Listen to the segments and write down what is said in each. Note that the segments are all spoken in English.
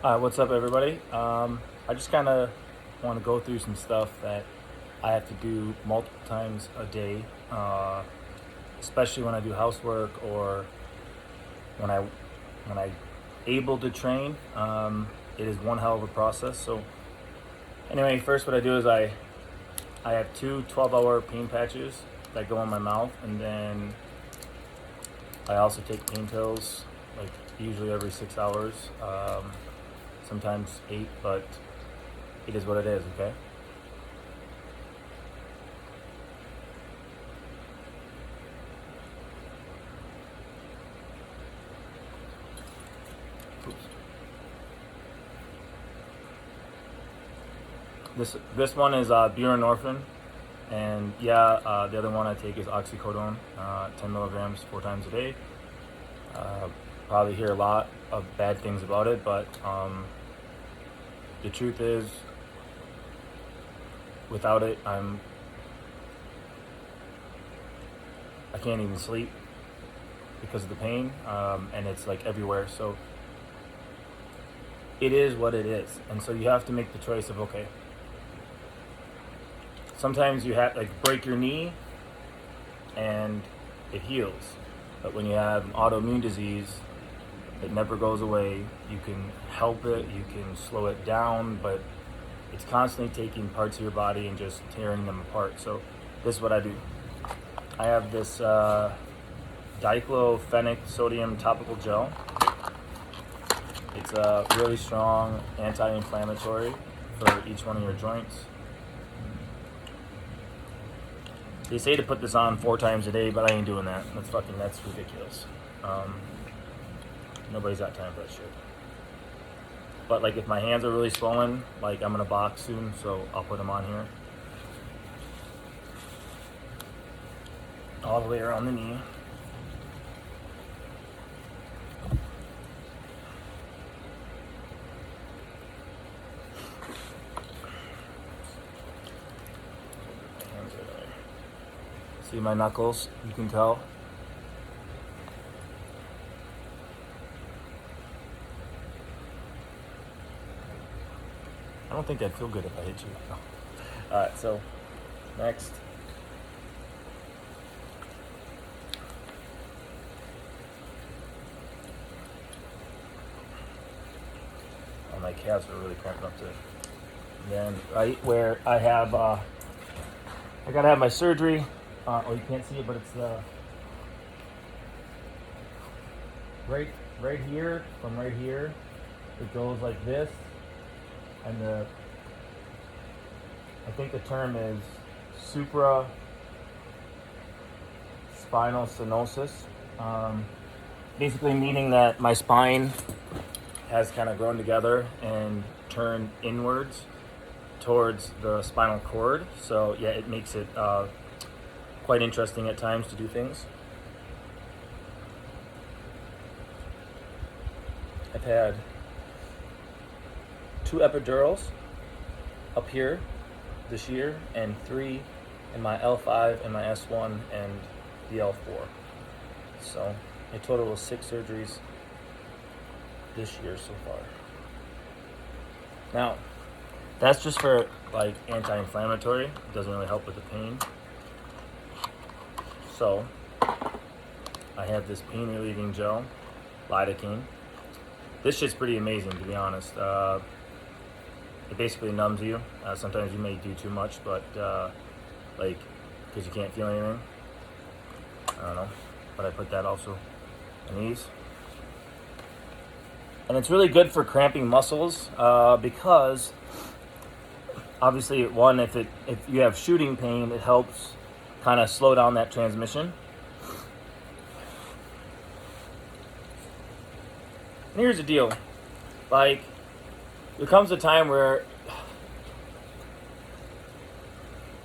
What's up, everybody? I just kind of want to go through some stuff that I have to do multiple times a day, especially when I do housework or when I able to train. It is one hell of a process. So anyway, first what I do is I have two 12-hour pain patches that go in my mouth, and then I also take pain pills, like usually every 6 hours. Sometimes 8, but it is what it is, okay? Oops. This one is buprenorphine, and the other one I take is oxycodone, 10 milligrams 4 times a day. Probably hear a lot of bad things about it, but the truth is, without it, I can't even sleep because of the pain, and it's like everywhere. So it is what it is, and so you have to make the choice of, okay, sometimes you have like break your knee and it heals, but when you have an autoimmune disease, it never goes away. You can help it, you can slow it down, but it's constantly taking parts of your body and just tearing them apart. So this is what I do. I have this diclofenac sodium topical gel. It's a really strong anti-inflammatory for each one of your joints. They say to put this on 4 times a day, but I ain't doing that. That's ridiculous. Nobody's got time for that shit. But like if my hands are really swollen, like I'm gonna box soon, so I'll put them on here. All the way around the knee. Hands are there. See my knuckles? You can tell. I don't think I'd feel good if I hit you. No. Alright, so next. Oh, my calves are really cramping up today. Then right where I have, I gotta have my surgery. You can't see it, but it's the right here. From right here, it goes like this, and I think the term is supraspinal stenosis. Basically meaning that my spine has kind of grown together and turned inwards towards the spinal cord. So yeah, it makes it quite interesting at times to do things. I've had 2 epidurals up here this year, and 3 in my L5 and my S1 and the L4. So a total of 6 surgeries this year so far. Now, that's just for like anti-inflammatory. It doesn't really help with the pain. So I have this pain relieving gel, lidocaine. This shit's pretty amazing, to be honest. It basically numbs you. Sometimes you may do too much, but like, because you can't feel anything. I don't know, but I put that also in these. And it's really good for cramping muscles because obviously, one, if you have shooting pain, it helps kind of slow down that transmission. And here's the deal, like, there comes a time where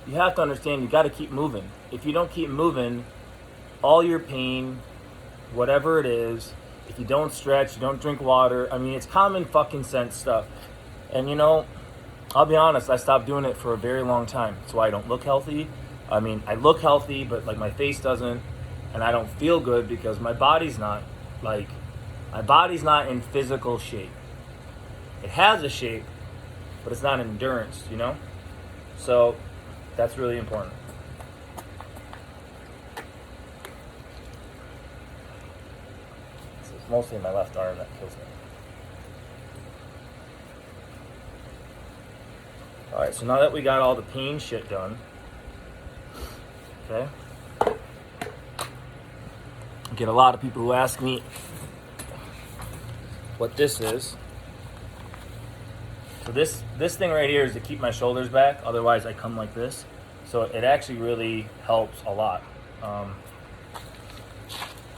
you have to understand you got to keep moving. If you don't keep moving, all your pain, whatever it is, if you don't stretch, you don't drink water, I mean, it's common fucking sense stuff. And you know, I'll be honest, I stopped doing it for a very long time. That's why I don't look healthy. I mean, I look healthy, but like my face doesn't, and I don't feel good because my body's not in physical shape. it has a shape, but it's not endurance, you know? So that's really important. So it's mostly my left arm that kills me. All right, so now that we got all the pain shit done, okay? I get a lot of people who ask me what this is. So this thing right here is to keep my shoulders back. Otherwise, I come like this. So it actually really helps a lot.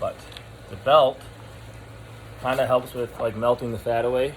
But the belt kind of helps with like melting the fat away.